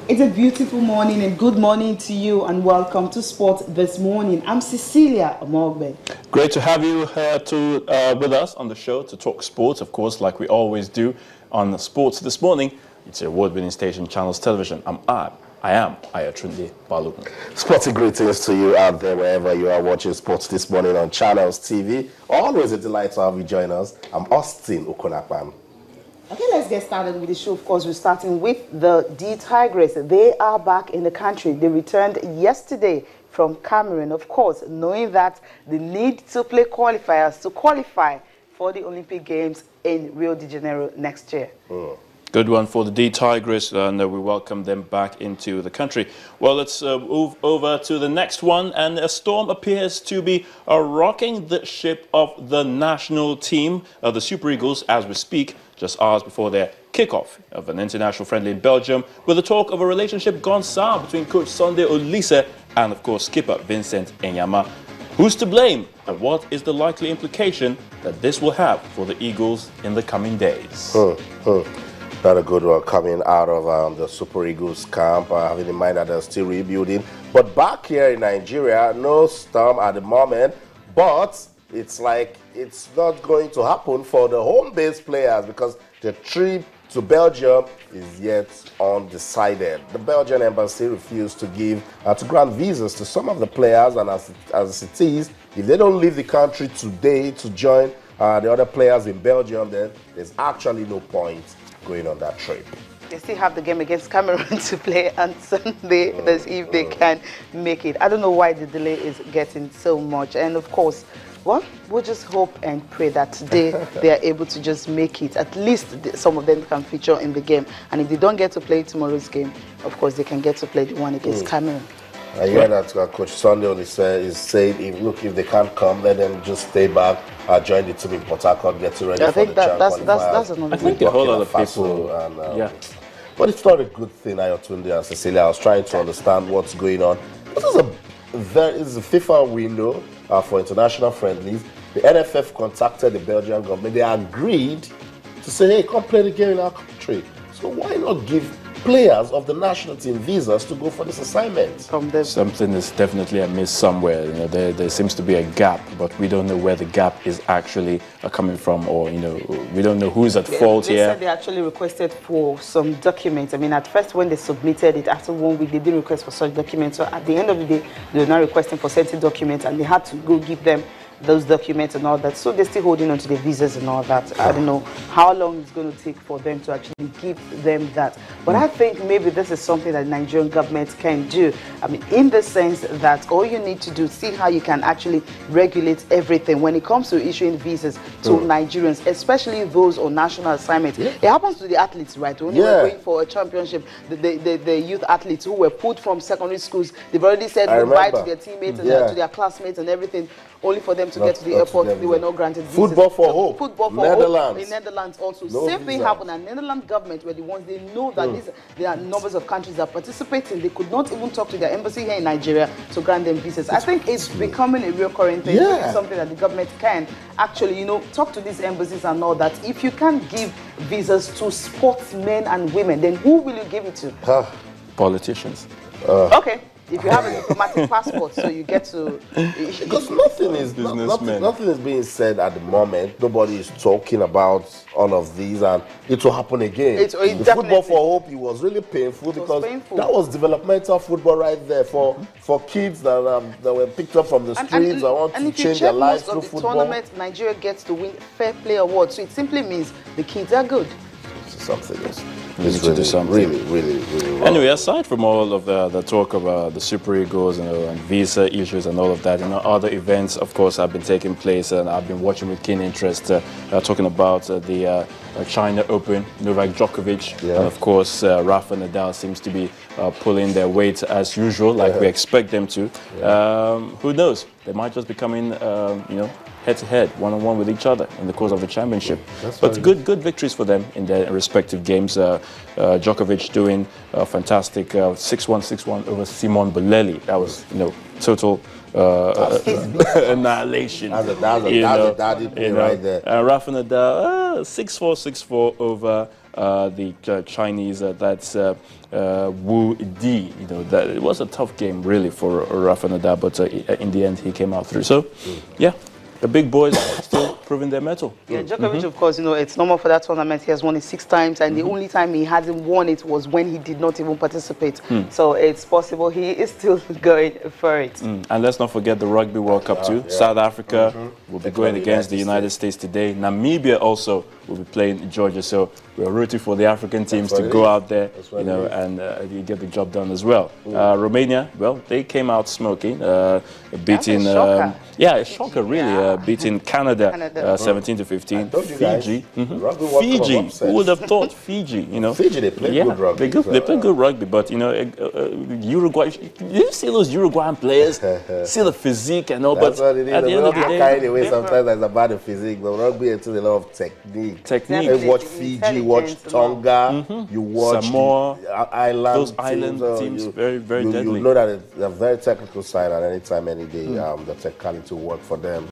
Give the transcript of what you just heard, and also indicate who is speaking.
Speaker 1: It's a beautiful morning and good morning to you and welcome to Sport This Morning. I'm Cecilia Omogbe.
Speaker 2: Great to have you here with us on the show to talk sports, of course, like we always do on Sports This Morning. It's your award-winning station, Channels Television. I am Ayatunde Balogun.
Speaker 3: Sporty greetings to you out there wherever you are watching Sports This Morning on Channels TV. Always a delight to have you join us. I'm Austin Okonakpan.
Speaker 1: Okay, let's get started with the show. Of course, we're starting with the D Tigers. They are back in the country. They returned yesterday from Cameroon, of course, knowing that they need to play qualifiers to qualify for the Olympic Games in Rio de Janeiro next year.
Speaker 2: Good one for the D Tigers, and we welcome them back into the country. Well, let's move over to the next one, and a storm appears to be rocking the ship of the national team, the Super Eagles, as we speak, just hours before their kickoff of an international friendly in Belgium, with the talk of a relationship gone sour between coach Sunday Oliseh and, of course, skipper Vincent Enyama. Who's to blame, and what is the likely implication that this will have for the Eagles in the coming days?
Speaker 3: Not a good one coming out of the Super Eagles camp, having in mind that they're still rebuilding. But back here in Nigeria, no storm at the moment, but it's like it's not going to happen for the home-based players because the trip to Belgium is yet undecided. The Belgian embassy refused to grant visas to some of the players, and as it is, if they don't leave the country today to join the other players in Belgium, then there's actually no point going on that trip.
Speaker 1: They still have the game against Cameroon to play on Sunday. Let's see if they can make it. I don't know why the delay is getting so much. And of course, well, we'll just hope and pray that today they are able to just make it. At least some of them can feature in the game. And if they don't get to play tomorrow's game, of course, they can get to play the one against Cameroon.
Speaker 3: I hear that Coach Sunday is saying, if they can't come, let them just stay back, join the team in Port Harcourt, get ready for the
Speaker 1: that's another.
Speaker 2: I think a whole lot of people. Yeah.
Speaker 3: But it's not a good thing, Ayatunde and Cecilia. I was trying to understand what's going on. This is a FIFA window for international friendlies. The NFF contacted the Belgian government. They agreed to say, hey, come play the game in our country. So why not give players of the national team visas to go for this assignment?
Speaker 2: Something is definitely amiss somewhere. You know, there seems to be a gap, but we don't know where the gap is actually coming from, or we don't know who's at fault here.
Speaker 1: They said they actually requested for some documents. I mean, at first when they submitted it, after 1 week, they didn't request for such documents. So at the end of the day, they were now requesting for certain documents, and they had to go give them those documents and all that. So they're still holding on to the visas and all that. I don't know how long it's going to take for them to actually give them that. But I think maybe this is something that the Nigerian government can do. I mean, in the sense that all you need to do, see how you can actually regulate everything when it comes to issuing visas to Nigerians, especially those on national assignments. It happens to the athletes, right? When they were going for a championship, the youth athletes who were put from secondary schools, they've already said goodbye to their teammates and to their classmates and everything, only for them to get to the airport. They were not granted visas.
Speaker 3: Football for Hope.
Speaker 1: Football for
Speaker 3: Netherlands.
Speaker 1: Hope in Netherlands also.
Speaker 3: No
Speaker 1: Same thing happened. And Netherlands government were the ones, they know that there are numbers of countries that are participating. They could not even talk to their embassy here in Nigeria to grant them visas. I think it's becoming a recurring thing. It's something that the government can actually, talk to these embassies and all that. If you can't give visas to sportsmen and women, then who will you give it to?
Speaker 2: Politicians.
Speaker 1: Okay. If you have a diplomatic passport, so you get to...
Speaker 3: Because nothing is being said at the moment. Nobody is talking about all of these, and it will happen again. The Football for Hope, it was really painful because that was developmental football right there for kids that were picked up from the streets and want to change their lives through football.
Speaker 1: Tournament, Nigeria gets to win Fair Play Award, so it simply means the kids are good.
Speaker 3: Something else.
Speaker 2: We need to do something.
Speaker 3: Really wrong.
Speaker 2: Anyway, aside from all of the talk of the Super Eagles and visa issues and all of that, other events, of course, have been taking place, and I've been watching with keen interest, talking about the China Open, Novak Djokovic, and of course, Rafa Nadal seems to be pulling their weight as usual, like we expect them to. Who knows? They might just be coming, head-to-head, one-on-one with each other in the course of the championship. But good victories for them in their respective games. Djokovic doing a fantastic 6-1, 6-1 over Simon Bolelli. That was, total annihilation.
Speaker 3: That's a daddy play right there.
Speaker 2: Rafa Nadal 6-4, 6-4 over the Chinese. That's Wu Di. You know, that it was a tough game really for Rafa Nadal, but in the end he came out through. So, yeah. The big boys still proving their mettle.
Speaker 1: Yeah, Djokovic, of course, you know, it's normal for that tournament. He has won it 6 times, and the only time he hasn't won it was when he did not even participate. So it's possible he is still going for it.
Speaker 2: And let's not forget the Rugby World Cup too. Yeah. South Africa will be going against the United States today. Namibia also will be playing Georgia. So we're rooting for the African teams to go out there, you know, and you get the job done as well. Romania, well, they came out smoking, beating, a shocker really, beating Canada 17-15. Fiji, Fiji, who would have thought Fiji? You know,
Speaker 3: Fiji, they play good rugby.
Speaker 2: They play good rugby, but you know, Uruguay. You see those Uruguayan players, see the physique and all, but at the end of the day,
Speaker 3: carried away sometimes it's about the physique. But rugby is a lot of technique. You watch Fiji, watch Tonga, you watch
Speaker 2: Samoa,
Speaker 3: those
Speaker 2: island teams, very deadly.
Speaker 3: You know that it's a very technical side, and anytime, any day, the technicality will work for them.